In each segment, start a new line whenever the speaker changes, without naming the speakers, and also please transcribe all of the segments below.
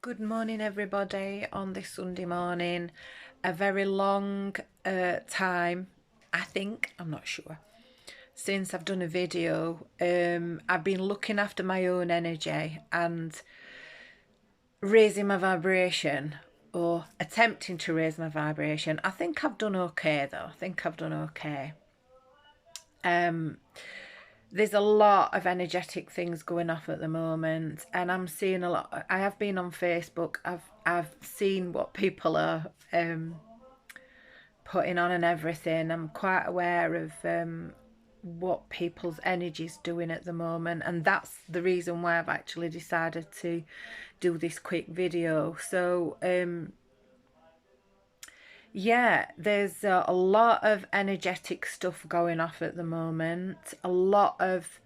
Good morning, everybody, on this Sunday morning. A very long time, I think, I'm not sure, since I've done a video. I've been looking after my own energy and raising my vibration, or attempting to raise my vibration. I think I've done okay, though. I think I've done okay. There's a lot of energetic things going off at the moment, and I'm seeing a lot. I have been on Facebook. I've seen what people are putting on and everything. I'm quite aware of what people's energy's doing at the moment, and that's the reason why I've actually decided to do this quick video. So yeah, there's a lot of energetic stuff going off at the moment, a lot of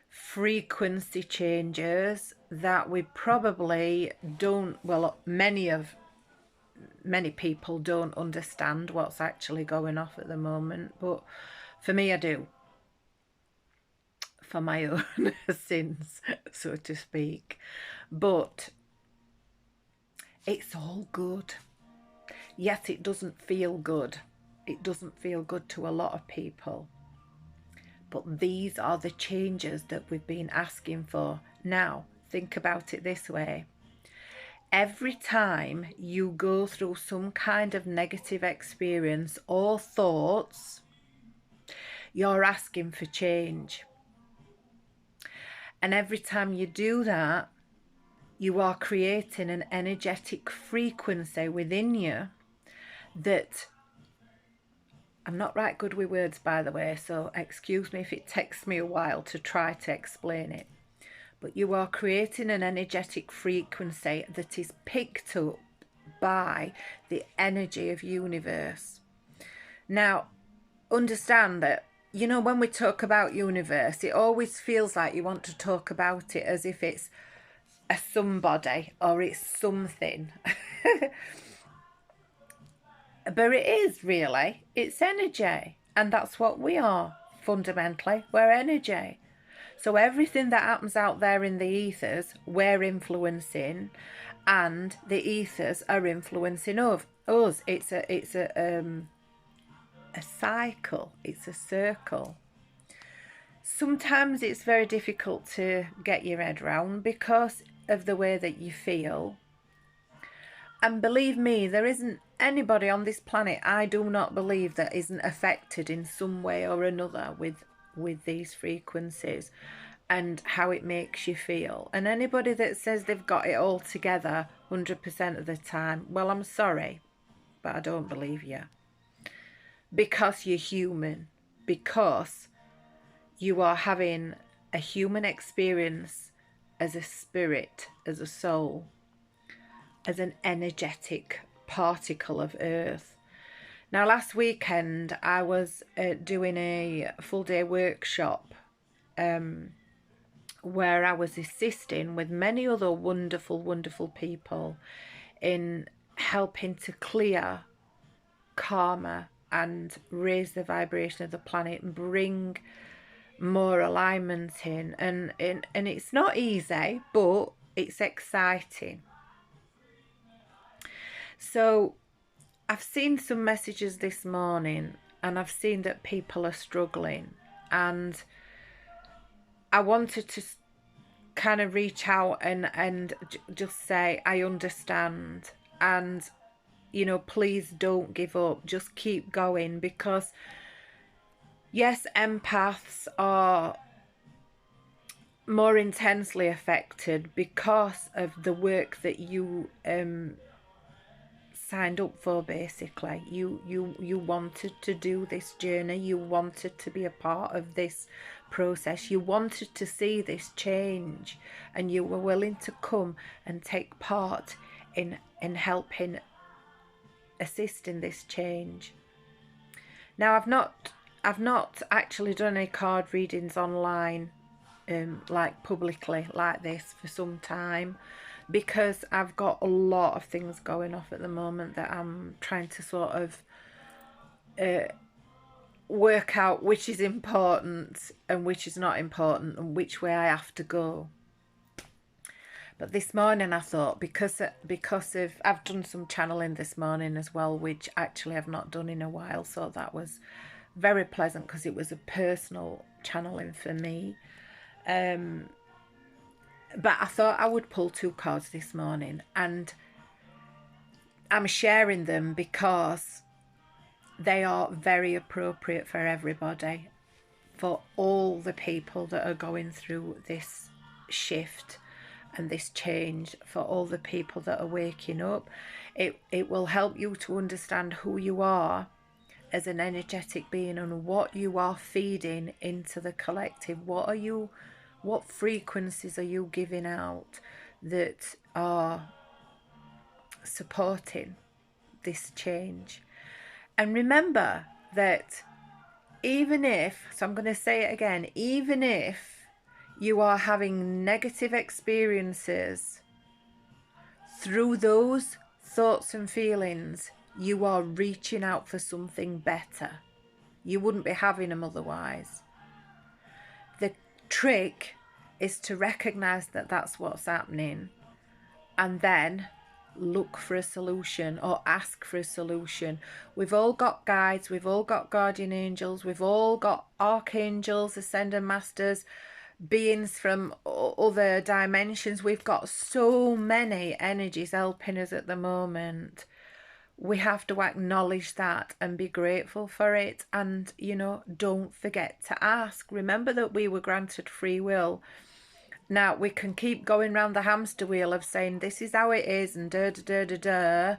frequency changes that we probably don't, well, many people don't understand what's actually going off at the moment, but for me I do, for my own sins, so to speak. But it's all good. Yet it doesn't feel good. It doesn't feel good to a lot of people. But these are the changes that we've been asking for. Now, think about it this way. Every time you go through some kind of negative experience or thoughts, you're asking for change. And every time you do that, you are creating an energetic frequency within you that, I'm not right good with words, by the way, so excuse me if it takes me a while to try to explain it. But you are creating an energetic frequency that is picked up by the energy of universe. Now, understand that, you know, when we talk about universe, it always feels like you want to talk about it as if it's a somebody or it's something. But it is really, it's energy. And that's what we are, fundamentally. We're energy. So everything that happens out there in the ethers, we're influencing, and the ethers are influencing us. It's a cycle. It's a circle. Sometimes it's very difficult to get your head around because of the way that you feel. And believe me, there isn't anybody on this planet, I do not believe, that isn't affected in some way or another with these frequencies and how it makes you feel. And anybody that says they've got it all together 100% of the time, well, I'm sorry, but I don't believe you. Because you're human, because you are having a human experience as a spirit, as a soul, as an energetic particle of earth. Now, last weekend I was doing a full day workshop where I was assisting with many other wonderful people in helping to clear karma and raise the vibration of the planet and bring more alignment in. And it's not easy, but it's exciting. So I've seen some messages this morning and I've seen that people are struggling, and I wanted to kind of reach out and just say, I understand, and, you know, please don't give up, just keep going, because yes, empaths are more intensely affected because of the work that you signed up for. Basically, you wanted to do this journey, you wanted to be a part of this process, you wanted to see this change, and you were willing to come and take part in helping assist in this change. Now, I've not actually done any card readings online like publicly like this for some time, because I've got a lot of things going off at the moment that I'm trying to sort of work out which is important and which is not important and which way I have to go. But this morning I thought, because of I've done some channeling this morning as well, which actually I've not done in a while, so that was very pleasant because it was a personal channeling for me. But I thought I would pull 2 cards this morning, and I'm sharing them because they are very appropriate for everybody, for all the people that are going through this shift and this change, for all the people that are waking up. It will help you to understand who you are as an energetic being and what you are feeding into the collective. What frequencies are you giving out that are supporting this change? And remember that even if, so I'm going to say it again, even if you are having negative experiences, through those thoughts and feelings, you are reaching out for something better. You wouldn't be having them otherwise. The trick is to recognize that that's what's happening, and then look for a solution or ask for a solution. We've all got guides, we've all got guardian angels, we've all got archangels, ascended masters, beings from other dimensions. We've got so many energies helping us at the moment. We have to acknowledge that and be grateful for it. And, you know, don't forget to ask. Remember that we were granted free will. Now, we can keep going round the hamster wheel of saying this is how it is and da da da da da.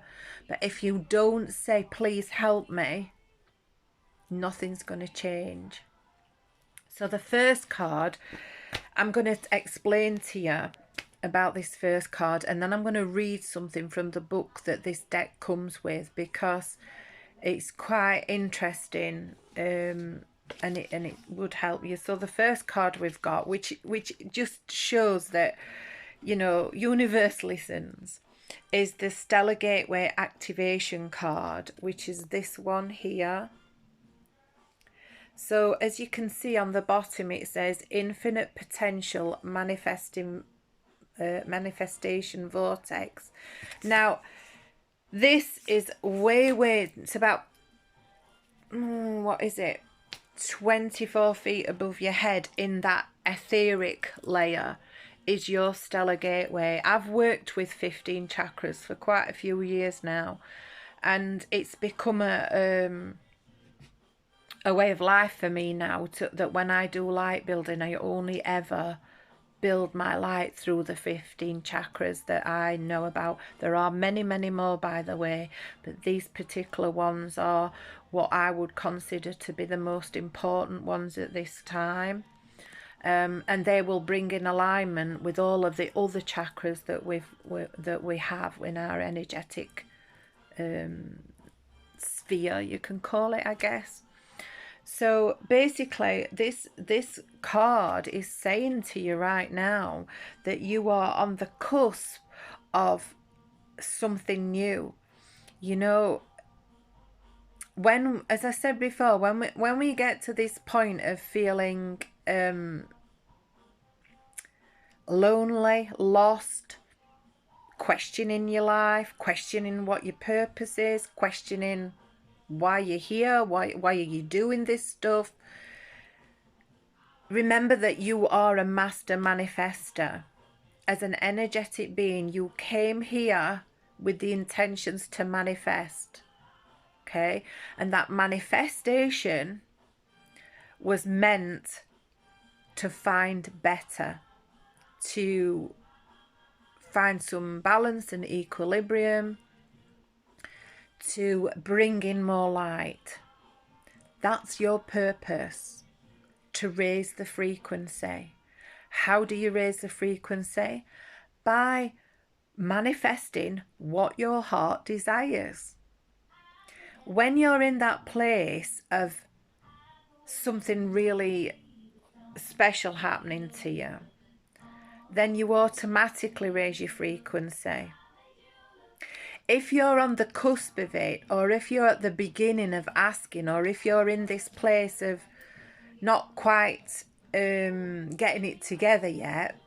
But if you don't say, please help me, nothing's going to change. So the first card, I'm going to explain to you about this first card, and then I'm going to read something from the book that this deck comes with, because it's quite interesting, and it would help you. So the first card we've got, which just shows that, you know, universe listens, is the Stellar Gateway activation card, which is this one here. So as you can see on the bottom, it says infinite potential manifestation vortex. Now this is way, it's about what is it, 24 feet above your head. In that etheric layer is your stellar gateway. I've worked with 15 chakras for quite a few years now, and it's become a way of life for me now, that when I do light building, I only ever build my light through the 15 chakras that I know about. There are many more, by the way, but these particular ones are what I would consider to be the most important ones at this time. And they will bring in alignment with all of the other chakras that we have in our energetic sphere, you can call it, I guess. So basically this card is saying to you right now that you are on the cusp of something new. You know, when, as I said before, when we get to this point of feeling lonely, lost, questioning your life, questioning what your purpose is, questioning why you're here, why are you doing this stuff, remember that you are a master manifester. As an energetic being, you came here with the intentions to manifest, okay? And that manifestation was meant to find better, to find some balance and equilibrium, to bring in more light. That's your purpose, to raise the frequency. How do you raise the frequency? By manifesting what your heart desires. When you're in that place of something really special happening to you, then you automatically raise your frequency. If you're on the cusp of it, or if you're at the beginning of asking, or if you're in this place of not quite getting it together yet,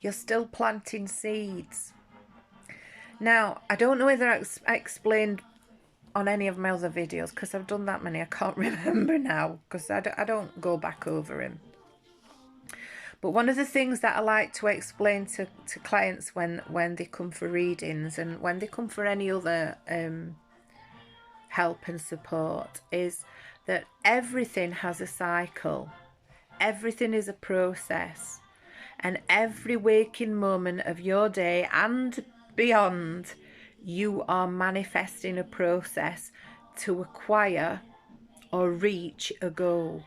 You're still planting seeds. Now, I don't know whether I explained on any of my other videos, because I've done that many, I can't remember now, because I don't go back over them. But one of the things that I like to explain to clients when they come for readings and when they come for any other help and support is that everything has a cycle. Everything is a process. And every waking moment of your day and beyond, you are manifesting a process to acquire or reach a goal.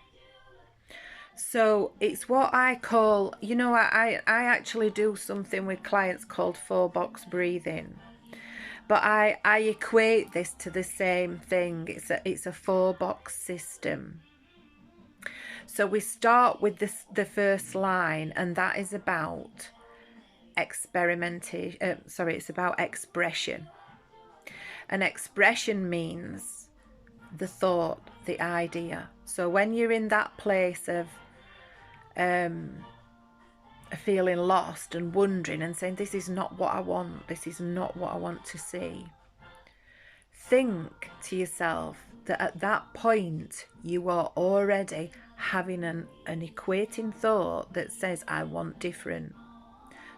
So it's what I call, you know, I actually do something with clients called 4-box breathing. But I equate this to the same thing. It's a 4-box system. So we start with the first line, and that is about experimentation. It's about expression. And expression means the thought, the idea. So when you're in that place of feeling lost and wondering and saying, this is not what I want, this is not what I want to see, think to yourself that at that point you are already having an equating thought that says, I want different.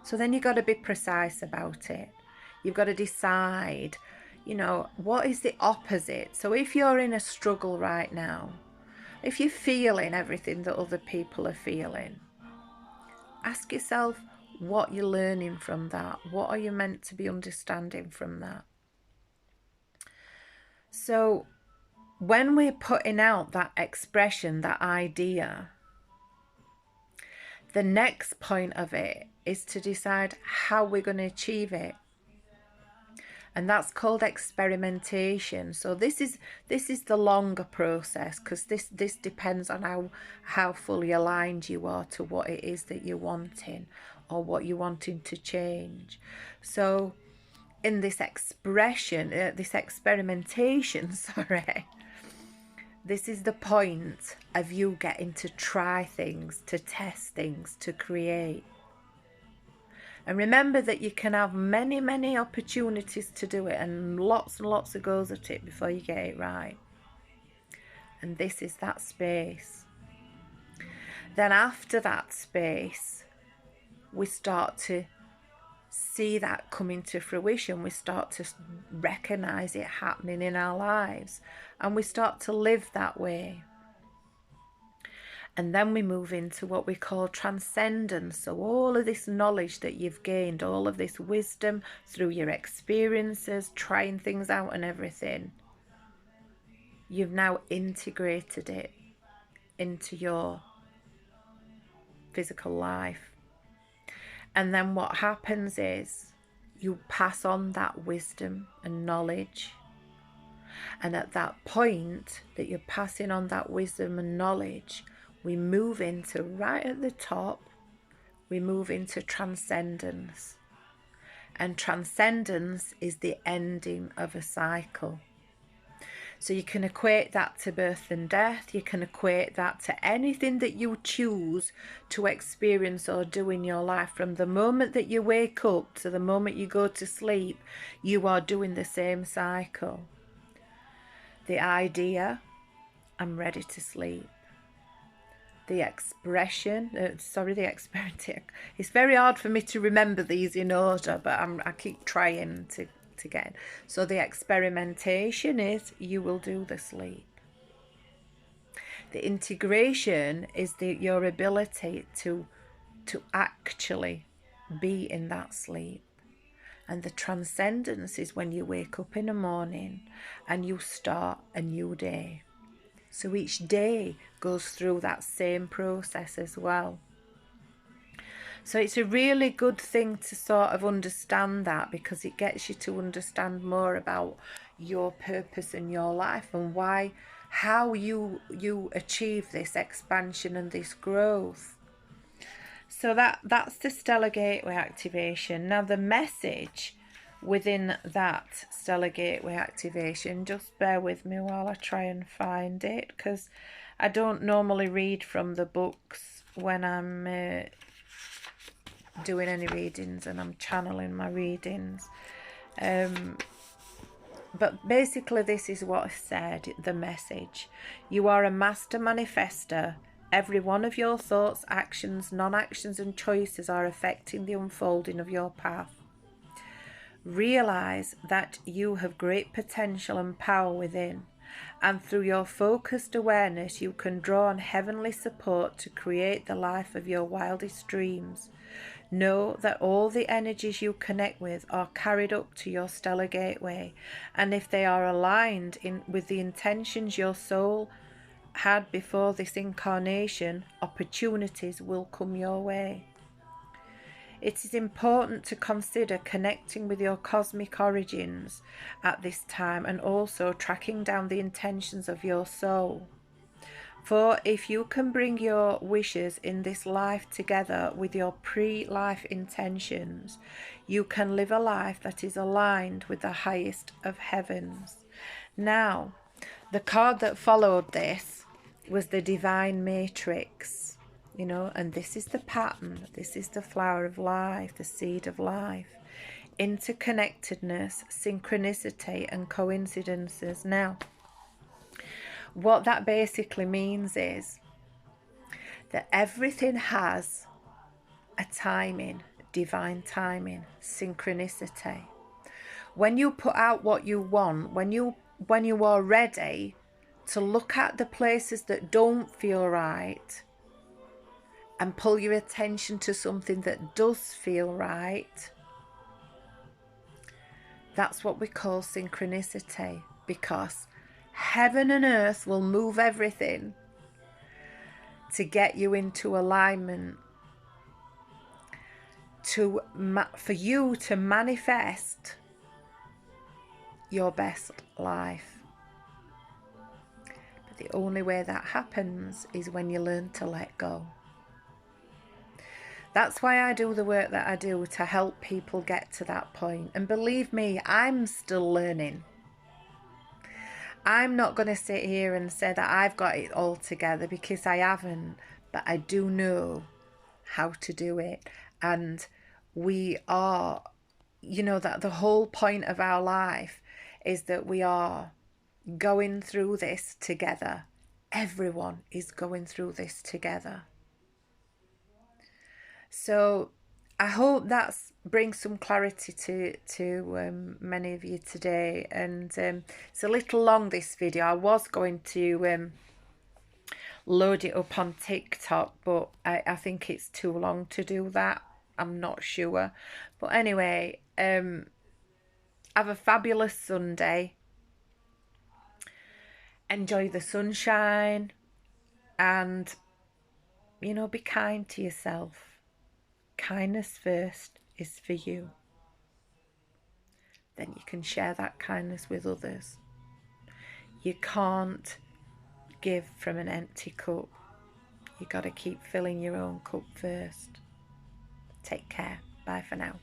So then you've got to be precise about it. You've got to decide, you know, what is the opposite? So if you're in a struggle right now, if you're feeling everything that other people are feeling, ask yourself what you're learning from that. What are you meant to be understanding from that? So when we're putting out that expression, that idea, the next point of it is to decide how we're going to achieve it. And that's called experimentation. So this is the longer process, because this depends on how fully aligned you are to what it is that you're wanting or what you're wanting to change. So in this experimentation, this is the point of you getting to try things, to test things, to create. And remember that you can have many, many opportunities to do it and lots of goes at it before you get it right. And this is that space. Then after that space, we start to see that coming to fruition. We start to recognize it happening in our lives, and we start to live that way. And then we move into what we call transcendence. So all of this knowledge that you've gained, all of this wisdom through your experiences, trying things out and everything, you've now integrated it into your physical life. And then what happens is you pass on that wisdom and knowledge. And at that point that you're passing on that wisdom and knowledge, we move into, right at the top, we move into transcendence. And transcendence is the ending of a cycle. So you can equate that to birth and death. You can equate that to anything that you choose to experience or do in your life. From the moment that you wake up to the moment you go to sleep, you are doing the same cycle. The idea, I'm ready to sleep. The expression, the experimenting. It's very hard for me to remember these in order, but I keep trying to get in. So the experimentation is you will do the sleep. The integration is your ability to actually be in that sleep. And the transcendence is when you wake up in the morning and you start a new day. So each day goes through that same process as well. So it's a really good thing to sort of understand that, because it gets you to understand more about your purpose in your life and how you achieve this expansion and this growth. So that's the Stellar Gateway activation. Now the message within that Stellar Gateway activation, just bear with me while I try and find it, because I don't normally read from the books when I'm doing any readings and I'm channeling my readings. But basically this is what I said, the message. You are a master manifester. Every one of your thoughts, actions, non-actions and choices are affecting the unfolding of your path. Realize that you have great potential and power within, and through your focused awareness you can draw on heavenly support to create the life of your wildest dreams. Know that all the energies you connect with are carried up to your stellar gateway, and if they are aligned with the intentions your soul had before this incarnation, opportunities will come your way. It is important to consider connecting with your cosmic origins at this time and also tracking down the intentions of your soul. For if you can bring your wishes in this life together with your pre-life intentions, you can live a life that is aligned with the highest of heavens. Now, the card that followed this was the Divine Matrix, you know, and this is the pattern. This is the flower of life, the seed of life. Interconnectedness, synchronicity and coincidences. Now, what that basically means is that everything has a timing, divine timing, synchronicity. When you put out what you want, when you are ready to look at the places that don't feel right and pull your attention to something that does feel right, that's what we call synchronicity, because heaven and earth will move everything to get you into alignment, for you to manifest your best life. But the only way that happens is when you learn to let go. That's why I do the work that I do, to help people get to that point. And believe me, I'm still learning. I'm not going to sit here and say that I've got it all together, because I haven't, but I do know how to do it. And we are, you know, that the whole point of our life is that we are going through this together. Everyone is going through this together. So I hope that brings some clarity to many of you today. And it's a little long, this video. I was going to load it up on TikTok, but I think it's too long to do that. I'm not sure. But anyway, have a fabulous Sunday. Enjoy the sunshine. And, you know, be kind to yourself. Kindness first is for you. Then you can share that kindness with others. You can't give from an empty cup. You got to keep filling your own cup first. Take care. Bye for now.